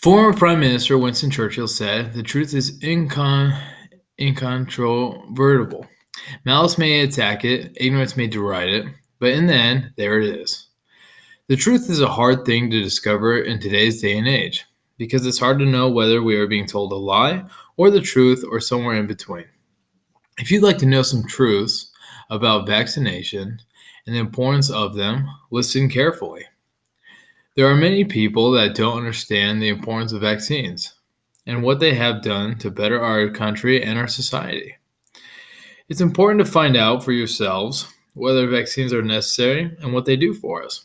Former Prime Minister Winston Churchill said, "The truth is incontrovertible. Malice may attack it, ignorance may deride it, but in the end, there it is." The truth is a hard thing to discover in today's day and age, because it's hard to know whether we are being told a lie or the truth or somewhere in between. If you'd like to know some truths about vaccination and the importance of them, listen carefully. There are many people that don't understand the importance of vaccines and what they have done to better our country and our society. It's important to find out for yourselves whether vaccines are necessary and what they do for us.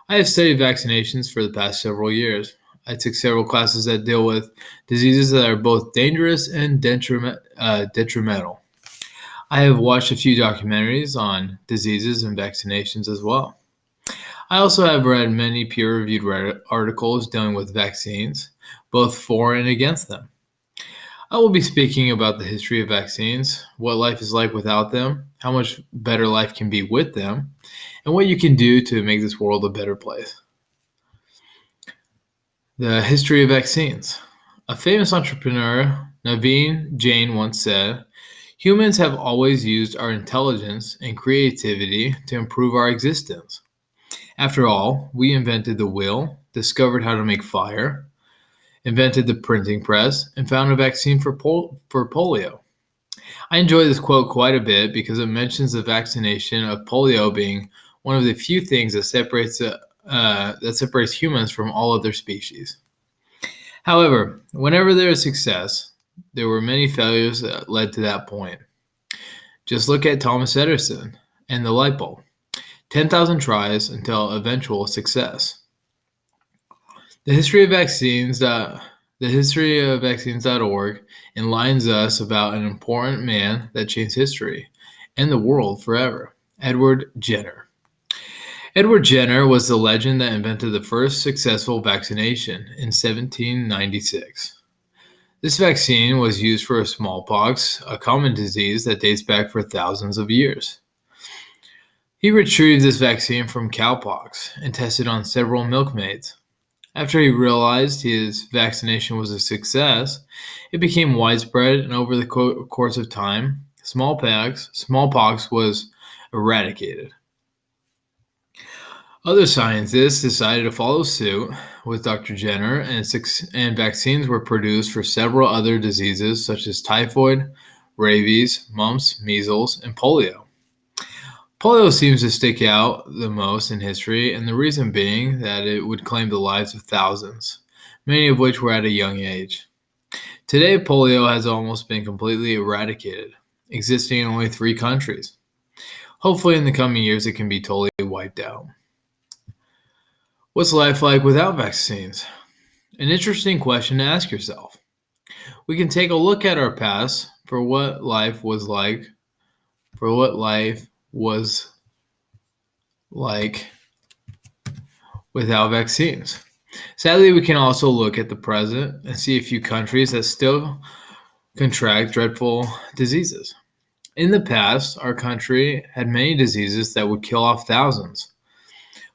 I have studied vaccinations for the past several years. I took several classes that deal with diseases that are both dangerous and detrimental. I have watched a few documentaries on diseases and vaccinations as well. I also have read many peer-reviewed articles dealing with vaccines, both for and against them. I will be speaking about the history of vaccines, what life is like without them, how much better life can be with them, and what you can do to make this world a better place. The history of vaccines. A famous entrepreneur, Naveen Jain, once said, "Humans have always used our intelligence and creativity to improve our existence. After all, we invented the wheel, discovered how to make fire, invented the printing press, and found a vaccine for polio." I enjoy this quote quite a bit because it mentions the vaccination of polio being one of the few things that separates humans from all other species. However, whenever there is success, there were many failures that led to that point. Just look at Thomas Edison and the light bulb. 10,000 tries until eventual success. The history of vaccines.org enlightens us about an important man that changed history and the world forever, Edward Jenner. Edward Jenner was the legend that invented the first successful vaccination in 1796. This vaccine was used for smallpox, a common disease that dates back for thousands of years. He retrieved this vaccine from cowpox and tested on several milkmaids. After he realized his vaccination was a success, it became widespread, and over the course of time, smallpox was eradicated. Other scientists decided to follow suit with Dr. Jenner, and vaccines were produced for several other diseases such as typhoid, rabies, mumps, measles, and polio. Polio seems to stick out the most in history, and the reason being that it would claim the lives of thousands, many of which were at a young age. Today, polio has almost been completely eradicated, existing in only 3 countries. Hopefully, in the coming years, it can be totally wiped out. What's life like without vaccines? An interesting question to ask yourself. We can take a look at our past for what life was like without vaccines. Sadly, we can also look at the present and see a few countries that still contract dreadful diseases. In the past, our country had many diseases that would kill off thousands.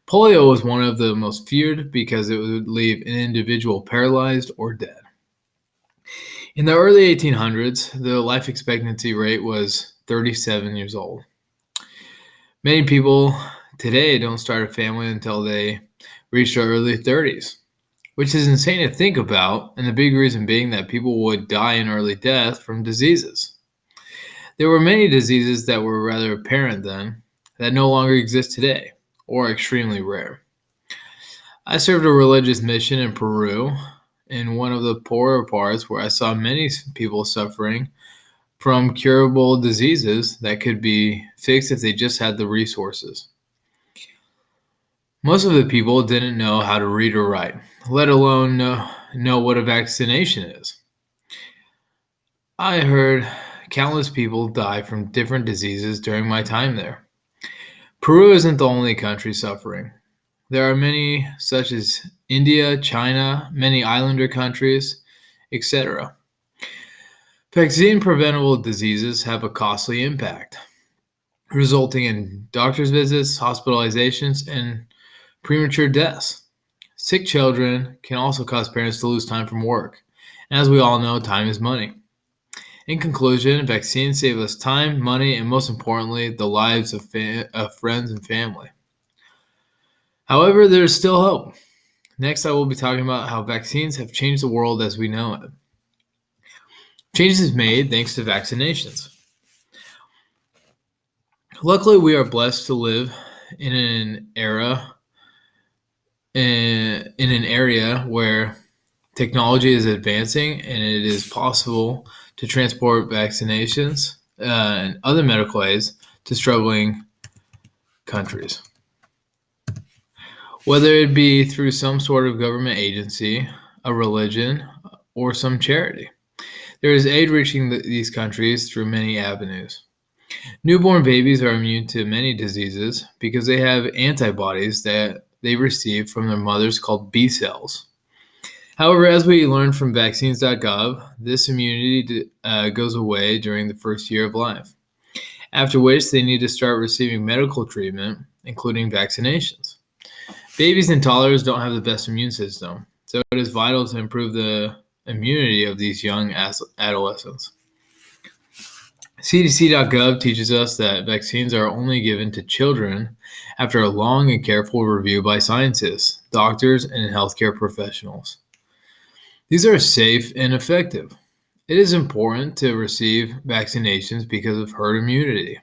Polio was one of the most feared because it would leave an individual paralyzed or dead. In the early 1800s, the life expectancy rate was 37 years old. Many people today don't start a family until they reach their early 30s, which is insane to think about, and the big reason being that people would die in early death from diseases. There were many diseases that were rather apparent then that no longer exist today, or extremely rare. I served a religious mission in Peru, in one of the poorer parts where I saw many people suffering from curable diseases that could be fixed if they just had the resources. Most of the people didn't know how to read or write, let alone know what a vaccination is. I heard countless people die from different diseases during my time there. Peru isn't the only country suffering. There are many, such as India, China, many islander countries, etc. Vaccine-preventable diseases have a costly impact, resulting in doctor's visits, hospitalizations, and premature deaths. Sick children can also cause parents to lose time from work. And as we all know, time is money. In conclusion, vaccines save us time, money, and most importantly, the lives of friends and family. However, there's still hope. Next, I will be talking about how vaccines have changed the world as we know it. Changes made thanks to vaccinations. Luckily, we are blessed to live in an area where technology is advancing and it is possible to transport vaccinations and other medical aids to struggling countries. Whether it be through some sort of government agency, a religion, or some charity, there is aid reaching these countries through many avenues. Newborn babies are immune to many diseases because they have antibodies that they receive from their mothers called B cells. However, as we learned from vaccines.gov, this immunity goes away during the first year of life, after which they need to start receiving medical treatment, including vaccinations. Babies and toddlers don't have the best immune system, so it is vital to improve the immunity of these young adolescents. CDC.gov teaches us that vaccines are only given to children after a long and careful review by scientists, doctors, and healthcare professionals. These are safe and effective. It is important to receive vaccinations because of herd immunity.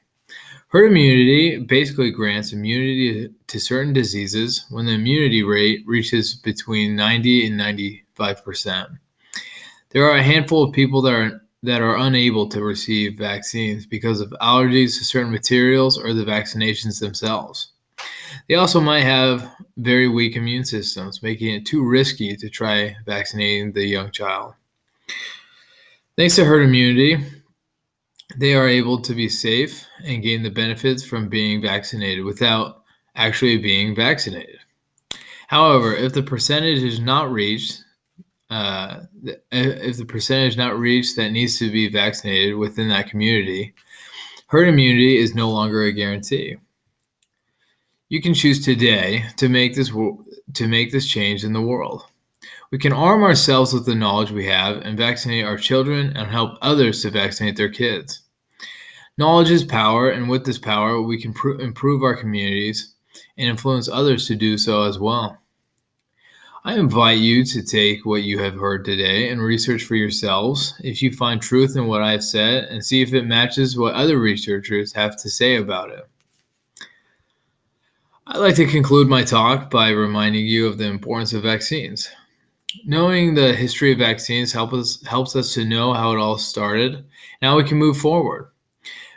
Herd immunity basically grants immunity to certain diseases when the immunity rate reaches between 90 and 95%. There are a handful of people that are unable to receive vaccines because of allergies to certain materials or the vaccinations themselves. They also might have very weak immune systems, making it too risky to try vaccinating the young child. Thanks to herd immunity, they are able to be safe and gain the benefits from being vaccinated without actually being vaccinated. However, if the percentage is not reached, that needs to be vaccinated within that community, herd immunity is no longer a guarantee. You can choose today to make this change in the world. We can arm ourselves with the knowledge we have and vaccinate our children and help others to vaccinate their kids. Knowledge is power, and with this power, we can improve our communities and influence others to do so as well. I invite you to take what you have heard today and research for yourselves if you find truth in what I have said and see if it matches what other researchers have to say about it. I'd like to conclude my talk by reminding you of the importance of vaccines. Knowing the history of vaccines helps us to know how it all started and how we can move forward.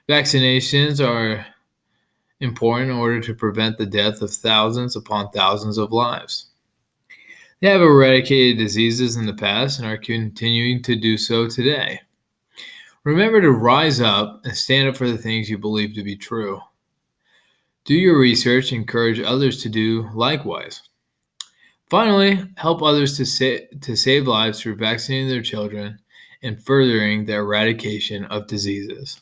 Vaccinations are important in order to prevent the death of thousands upon thousands of lives. They have eradicated diseases in the past and are continuing to do so today. Remember to rise up and stand up for the things you believe to be true. Do your research and encourage others to do likewise. Finally, help others to save lives through vaccinating their children and furthering the eradication of diseases.